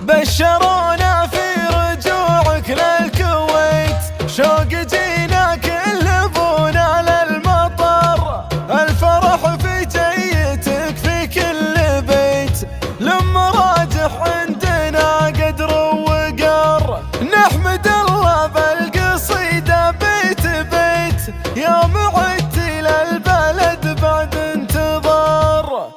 بشرونا في رجوعك للكويت، شوق جينا كلبونا للمطر، الفرح في جيتك في كل بيت، لما راجح عندنا قدر وقر، نحمد الله بالقصيدة بيت بيت، يوم عدت للبلد بعد انتظار،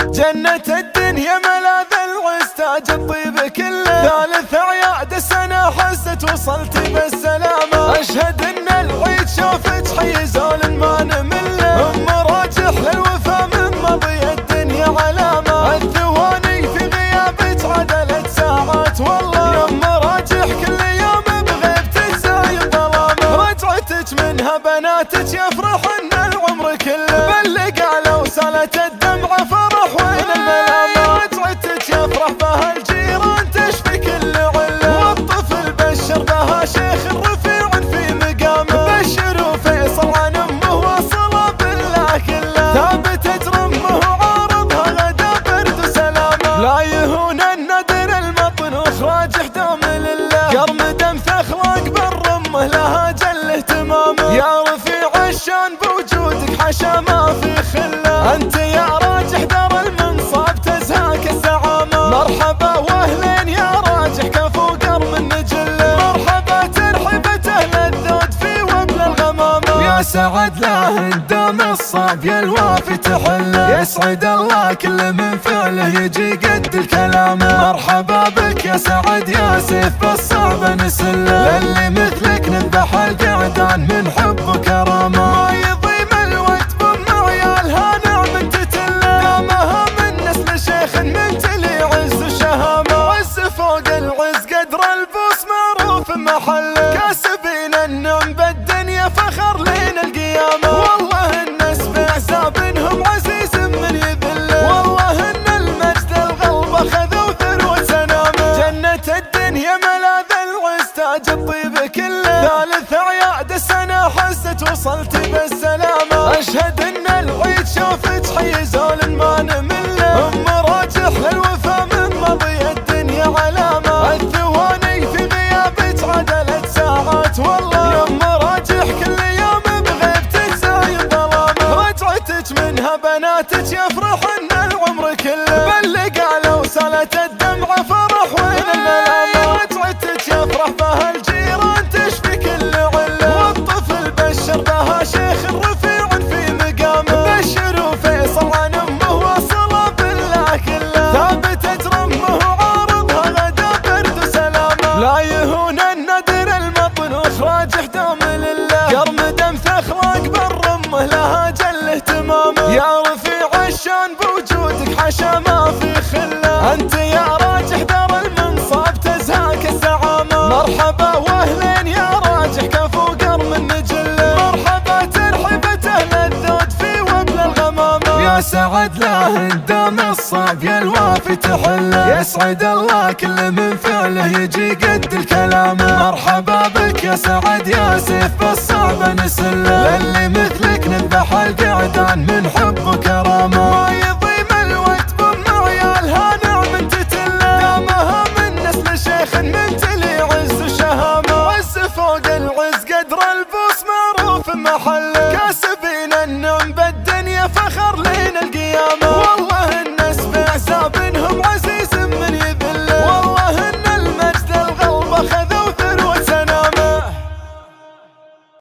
جنة الدنيا ملاذ العز تاج الطيب كله، ثالث اعياد السنة حست وصلت بالسلامة، اشهد ان العيد شافت حيزول ما نمله، ام راجح للوفا من مضي الدنيا علامة، الثواني في غيابك عدلت ساعات والله، يا ام راجح كل يوم بغيبتك زايد ظلامة، رجعتك منها بناتك يفرحن العمر كله، بلق على وصلت الدمعة فرح وين الملامة، رجعتك يفرح بها الجيران تشفي كل عله، والطفل بشر بها شيخ رفيع في مقامه، بشروا فيصل عن امه وصله بالله كله، ثابتت رمه وعارضها غدا برد وسلامه، لا يهون الندر المطنوخ راجح دام لله، قرمدم اخلاق بالرمه لها جل اهتمامه، يا رفيع الشان بوجودك حشا ما في خله، انت يا راجح دار المنصاب تزهاك الزعامه، مرحبا واهلين يا راجح كفو قرم النجله، مرحبا ترحيبة اهل الذود في وبل الغمامه، يا سعد له دام الصاب يا الوافي تحله، يسعد الله كل من فعله يجي قد الكلامه، مرحبا بك يا سعد يا سيف بالصعب نسله، للي مثلك نذبح القعدان من حب وكرامه، ما يضيم الوقت بام عيالها نعم تتله، دامها من نسل شيخ ممتلي عز وشهامه، عز فوق العز قدر البوس معروف محله، كاسبين النعم بالدنيا فخر لين القيامه، والله الناس بعزابنهم عزيز من يذله، والله ان المجد الغلب اخذوا ثروة سنامه، جنة الدنيا ملاذ العز تاج الطيب كله، ثالث اعياد السنة حست وصلت بالسلامة، اشهد ان العيد شافت حيزول ما نمله، ام راجح للوفا من مضي الدنيا علامة، الثواني في غيابك عدلت ساعات والله، يا ام راجح كل يوم بغيبتك زايد ظلامة، رجعتك منها بناتك يفرحن العمر كله، بلق على وصلت الدمعة فرح وين الملامة، رجعتك يفرح بها الجيران تشفي كل عله، والطفل بشر بها شيخ رفيع في مقامه، بشروا فيصل عن امه وصله بالله كله، ثابتت رمه وعارضها غدا برد وسلامه، لا يهون الندر المطنوخ راجح دام لله، قرمدم اخلاق بالرمه لها جل اهتمامه، يا رفيع الشان بوجودك حشا ما في خله، انت يا راجح دار المنصاب تزهاك الزعامه، مرحبا واهلين يا راجح كفو قرم النجله، مرحبا ترحيبة اهل الذود في وبل الغمامه، يا سعد له دام الصاب يا الوافي تحله، يسعد الله كل من فعله يجي قد الكلامه، مرحبا بك يا سعد يا سيف بالصعب نسله، للي مثلك نذبح القعدان من حب وكرامه.